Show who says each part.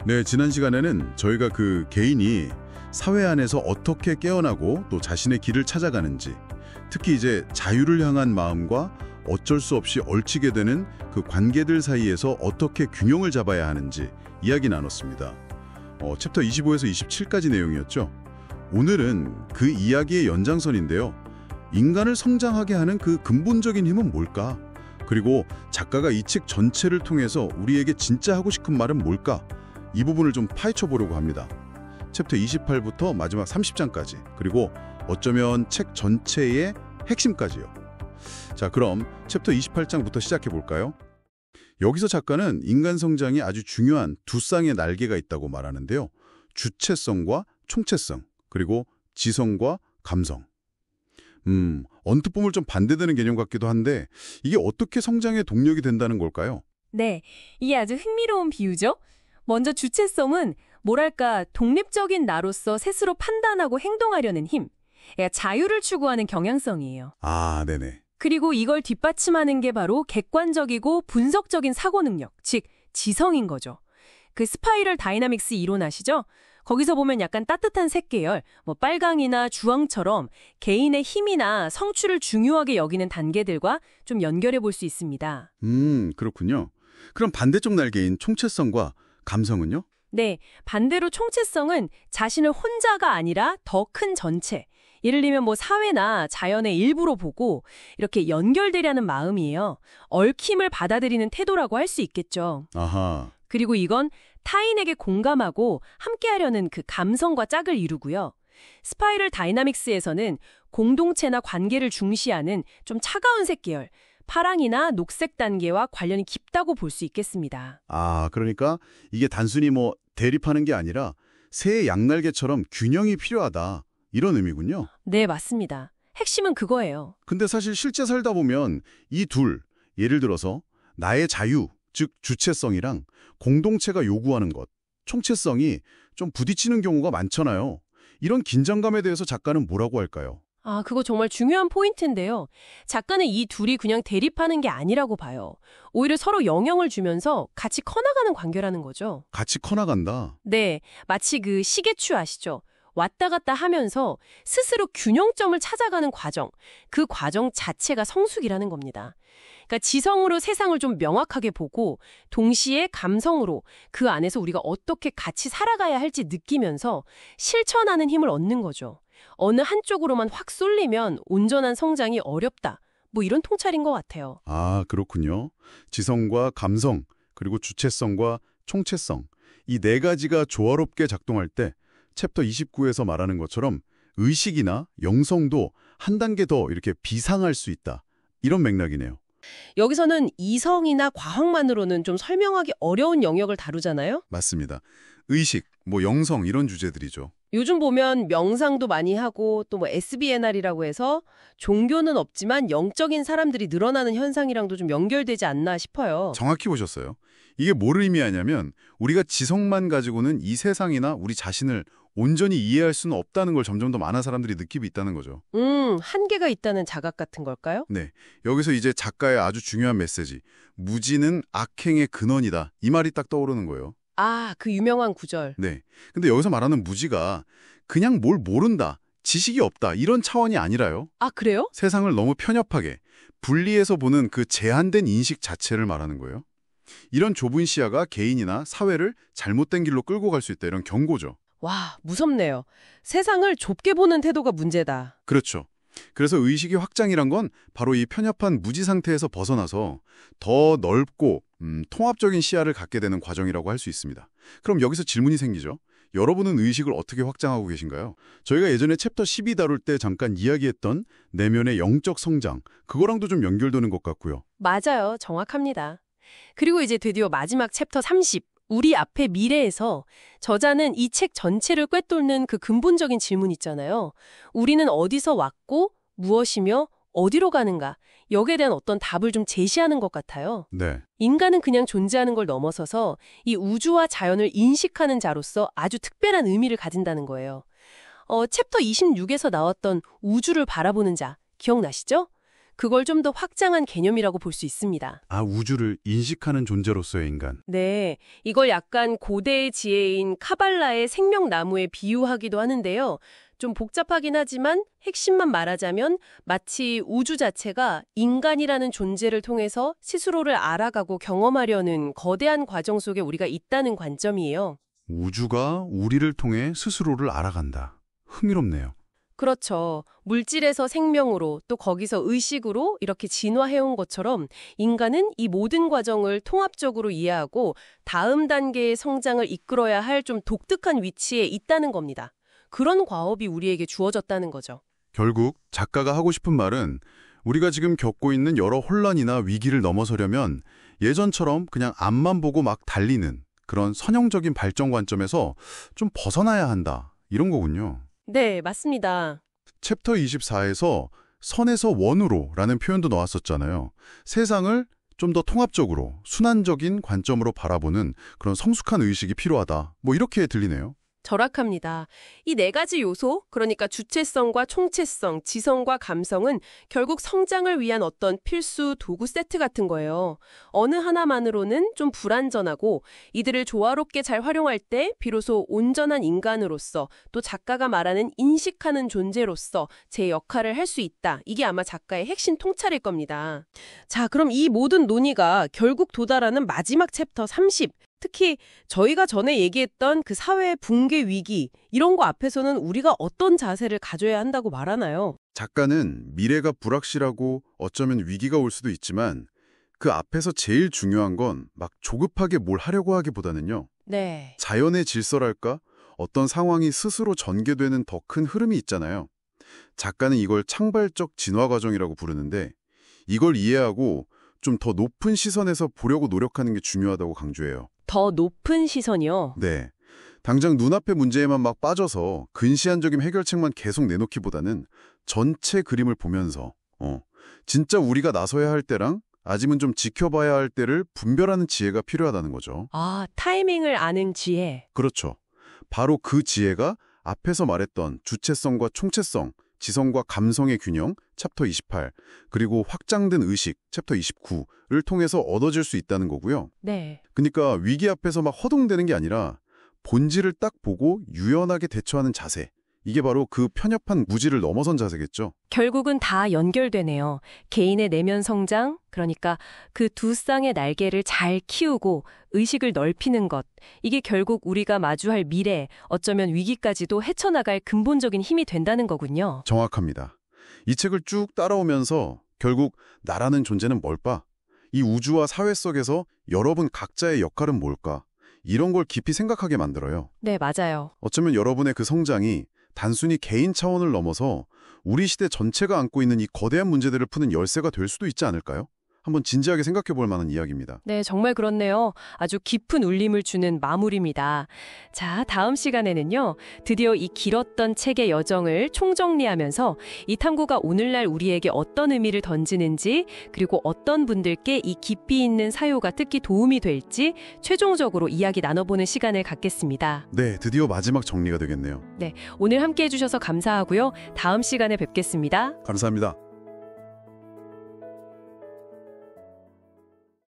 Speaker 1: 네, 지난 시간에는 저희가 그 개인이 사회 안에서 어떻게 깨어나고 또 자신의 길을 찾아가는지, 특히 이제 자유를 향한 마음과 어쩔 수 없이 얽히게 되는 그 관계들 사이에서 어떻게 균형을 잡아야 하는지 이야기 나눴습니다. 챕터 25에서 27까지 내용이었죠. 오늘은 그 이야기의 연장선인데요. 인간을 성장하게 하는 그 근본적인 힘은 뭘까? 그리고 작가가 이 책 전체를 통해서 우리에게 진짜 하고 싶은 말은 뭘까? 이 부분을 좀 파헤쳐 보려고 합니다. 챕터 28부터 마지막 30장까지, 그리고 어쩌면 책 전체의 핵심까지요. 자, 그럼 챕터 28장부터 시작해 볼까요? 여기서 작가는 인간 성장에 아주 중요한 두 쌍의 날개가 있다고 말하는데요. 주체성과 총체성, 그리고 지성과 감성. 언뜻 보면 좀 반대되는 개념 같기도 한데 이게 어떻게 성장의 동력이 된다는 걸까요?
Speaker 2: 네, 이게 아주 흥미로운 비유죠. 먼저 주체성은 뭐랄까 독립적인 나로서 스스로 판단하고 행동하려는 힘, 자유를 추구하는 경향성이에요.
Speaker 1: 아, 네네.
Speaker 2: 그리고 이걸 뒷받침하는 게 바로 객관적이고 분석적인 사고 능력, 즉 지성인 거죠. 그 스파이럴 다이나믹스 이론 아시죠? 거기서 보면 약간 따뜻한 색계열, 빨강이나 주황처럼 개인의 힘이나 성취를 중요하게 여기는 단계들과 좀 연결해 볼 수 있습니다.
Speaker 1: 그렇군요. 그럼 반대쪽 날개인 총체성과 감성은요?
Speaker 2: 네, 반대로 총체성은 자신을 혼자가 아니라 더 큰 전체, 예를 들면 사회나 자연의 일부로 보고 이렇게 연결되려는 마음이에요. 얽힘을 받아들이는 태도라고 할 수 있겠죠.
Speaker 1: 아하.
Speaker 2: 그리고 이건 타인에게 공감하고 함께하려는 그 감성과 짝을 이루고요. 스파이럴 다이나믹스에서는 공동체나 관계를 중시하는 좀 차가운 색계열, 파랑이나 녹색 단계와 관련이 깊다고 볼 수 있겠습니다.
Speaker 1: 아, 그러니까 이게 단순히 대립하는 게 아니라 새의 양날개처럼 균형이 필요하다. 이런 의미군요.
Speaker 2: 네, 맞습니다. 핵심은 그거예요.
Speaker 1: 근데 사실 실제 살다 보면 이 둘, 예를 들어서 나의 자유, 즉 주체성이랑 공동체가 요구하는 것, 총체성이 좀 부딪히는 경우가 많잖아요. 이런 긴장감에 대해서 작가는 뭐라고 할까요?
Speaker 2: 아, 그거 정말 중요한 포인트인데요. 작가는 이 둘이 그냥 대립하는 게 아니라고 봐요. 오히려 서로 영향을 주면서 같이 커나가는 관계라는 거죠.
Speaker 1: 같이 커나간다.
Speaker 2: 네, 마치 그 시계추 아시죠? 왔다 갔다 하면서 스스로 균형점을 찾아가는 과정, 그 과정 자체가 성숙이라는 겁니다. 그러니까 지성으로 세상을 좀 명확하게 보고 동시에 감성으로 그 안에서 우리가 어떻게 같이 살아가야 할지 느끼면서 실천하는 힘을 얻는 거죠. 어느 한쪽으로만 확 쏠리면 온전한 성장이 어렵다. 이런 통찰인 것 같아요.
Speaker 1: 아, 그렇군요. 지성과 감성, 그리고 주체성과 총체성, 이 네 가지가 조화롭게 작동할 때 챕터 29에서 말하는 것처럼 의식이나 영성도 한 단계 더 이렇게 비상할 수 있다. 이런 맥락이네요.
Speaker 2: 여기서는 이성이나 과학만으로는 좀 설명하기 어려운 영역을 다루잖아요?
Speaker 1: 맞습니다. 의식, 영성 이런 주제들이죠.
Speaker 2: 요즘 보면 명상도 많이 하고 또 SBNR이라고 해서 종교는 없지만 영적인 사람들이 늘어나는 현상이랑도 좀 연결되지 않나 싶어요.
Speaker 1: 정확히 보셨어요. 이게 뭘 의미하냐면 우리가 지성만 가지고는 이 세상이나 우리 자신을 온전히 이해할 수는 없다는 걸 점점 더 많은 사람들이 느끼고 있다는 거죠.
Speaker 2: 한계가 있다는 자각 같은 걸까요?
Speaker 1: 네, 여기서 이제 작가의 아주 중요한 메시지, 무지는 악행의 근원이다. 이 말이 딱 떠오르는 거예요.
Speaker 2: 아, 그 유명한 구절.
Speaker 1: 네, 근데 여기서 말하는 무지가 그냥 뭘 모른다, 지식이 없다 이런 차원이 아니라요.
Speaker 2: 아, 그래요?
Speaker 1: 세상을 너무 편협하게, 분리해서 보는 그 제한된 인식 자체를 말하는 거예요. 이런 좁은 시야가 개인이나 사회를 잘못된 길로 끌고 갈 수 있다 이런 경고죠.
Speaker 2: 와, 무섭네요. 세상을 좁게 보는 태도가 문제다.
Speaker 1: 그렇죠. 그래서 의식의 확장이란 건 바로 이 편협한 무지 상태에서 벗어나서 더 넓고 통합적인 시야를 갖게 되는 과정이라고 할 수 있습니다. 그럼 여기서 질문이 생기죠. 여러분은 의식을 어떻게 확장하고 계신가요? 저희가 예전에 챕터 12 다룰 때 잠깐 이야기했던 내면의 영적 성장, 그거랑도 좀 연결되는 것 같고요.
Speaker 2: 맞아요. 정확합니다. 그리고 이제 드디어 마지막 챕터 30. 우리 앞의 미래에서 저자는 이 책 전체를 꿰뚫는 그 근본적인 질문 있잖아요. 우리는 어디서 왔고 무엇이며 어디로 가는가? 여기에 대한 어떤 답을 좀 제시하는 것 같아요.
Speaker 1: 네.
Speaker 2: 인간은 그냥 존재하는 걸 넘어서서 이 우주와 자연을 인식하는 자로서 아주 특별한 의미를 가진다는 거예요. 챕터 26에서 나왔던 우주를 바라보는 자, 기억나시죠? 그걸 좀 더 확장한 개념이라고 볼 수 있습니다.
Speaker 1: 아, 우주를 인식하는 존재로서의 인간.
Speaker 2: 네, 이걸 약간 고대의 지혜인 카발라의 생명나무에 비유하기도 하는데요. 좀 복잡하긴 하지만 핵심만 말하자면 마치 우주 자체가 인간이라는 존재를 통해서 스스로를 알아가고 경험하려는 거대한 과정 속에 우리가 있다는 관점이에요.
Speaker 1: 우주가 우리를 통해 스스로를 알아간다. 흥미롭네요.
Speaker 2: 그렇죠. 물질에서 생명으로 또 거기서 의식으로 이렇게 진화해온 것처럼 인간은 이 모든 과정을 통합적으로 이해하고 다음 단계의 성장을 이끌어야 할 좀 독특한 위치에 있다는 겁니다. 그런 과업이 우리에게 주어졌다는 거죠.
Speaker 1: 결국 작가가 하고 싶은 말은 우리가 지금 겪고 있는 여러 혼란이나 위기를 넘어서려면 예전처럼 그냥 앞만 보고 막 달리는 그런 선형적인 발전 관점에서 좀 벗어나야 한다. 이런 거군요.
Speaker 2: 네, 맞습니다.
Speaker 1: 챕터 24에서 선에서 원으로 라는 표현도 나왔었잖아요. 세상을 좀 더 통합적으로, 순환적인 관점으로 바라보는 그런 성숙한 의식이 필요하다. 뭐 이렇게 들리네요.
Speaker 2: 절약합니다. 이 네 가지 요소, 그러니까 주체성과 총체성, 지성과 감성은 결국 성장을 위한 어떤 필수 도구 세트 같은 거예요. 어느 하나만으로는 좀 불완전하고 이들을 조화롭게 잘 활용할 때 비로소 온전한 인간으로서 또 작가가 말하는 인식하는 존재로서 제 역할을 할 수 있다. 이게 아마 작가의 핵심 통찰일 겁니다. 자, 그럼 이 모든 논의가 결국 도달하는 마지막 챕터 30. 특히 저희가 전에 얘기했던 그 사회의 붕괴 위기 이런 거 앞에서는 우리가 어떤 자세를 가져야 한다고 말하나요?
Speaker 1: 작가는 미래가 불확실하고 어쩌면 위기가 올 수도 있지만 그 앞에서 제일 중요한 건 막 조급하게 뭘 하려고 하기보다는요.
Speaker 2: 네.
Speaker 1: 자연의 질서랄까? 어떤 상황이 스스로 전개되는 더 큰 흐름이 있잖아요. 작가는 이걸 창발적 진화 과정이라고 부르는데 이걸 이해하고 좀 더 높은 시선에서 보려고 노력하는 게 중요하다고 강조해요.
Speaker 2: 더 높은 시선이요?
Speaker 1: 네. 당장 눈앞의 문제에만 막 빠져서 근시안적인 해결책만 계속 내놓기보다는 전체 그림을 보면서 진짜 우리가 나서야 할 때랑 아직은 좀 지켜봐야 할 때를 분별하는 지혜가 필요하다는 거죠.
Speaker 2: 아, 타이밍을 아는 지혜.
Speaker 1: 그렇죠. 바로 그 지혜가 앞에서 말했던 주체성과 총체성, 지성과 감성의 균형, 챕터 28, 그리고 확장된 의식, 챕터 29를 통해서 얻어질 수 있다는 거고요.
Speaker 2: 네.
Speaker 1: 그러니까 위기 앞에서 막 허둥대는 게 아니라 본질을 딱 보고 유연하게 대처하는 자세. 이게 바로 그 편협한 무지를 넘어선 자세겠죠.
Speaker 2: 결국은 다 연결되네요. 개인의 내면 성장, 그러니까 그 두 쌍의 날개를 잘 키우고 의식을 넓히는 것. 이게 결국 우리가 마주할 미래, 어쩌면 위기까지도 헤쳐나갈 근본적인 힘이 된다는 거군요.
Speaker 1: 정확합니다. 이 책을 쭉 따라오면서 결국 나라는 존재는 뭘까? 이 우주와 사회 속에서 여러분 각자의 역할은 뭘까? 이런 걸 깊이 생각하게 만들어요.
Speaker 2: 네, 맞아요.
Speaker 1: 어쩌면 여러분의 그 성장이 단순히 개인 차원을 넘어서 우리 시대 전체가 안고 있는 이 거대한 문제들을 푸는 열쇠가 될 수도 있지 않을까요? 한번 진지하게 생각해 볼 만한 이야기입니다.
Speaker 2: 네, 정말 그렇네요. 아주 깊은 울림을 주는 마무리입니다. 자, 다음 시간에는요. 드디어 이 길었던 책의 여정을 총정리하면서 이 탐구가 오늘날 우리에게 어떤 의미를 던지는지 그리고 어떤 분들께 이 깊이 있는 사유가 특히 도움이 될지 최종적으로 이야기 나눠보는 시간을 갖겠습니다.
Speaker 1: 네, 드디어 마지막 정리가 되겠네요.
Speaker 2: 네, 오늘 함께해 주셔서 감사하고요. 다음 시간에 뵙겠습니다.
Speaker 1: 감사합니다.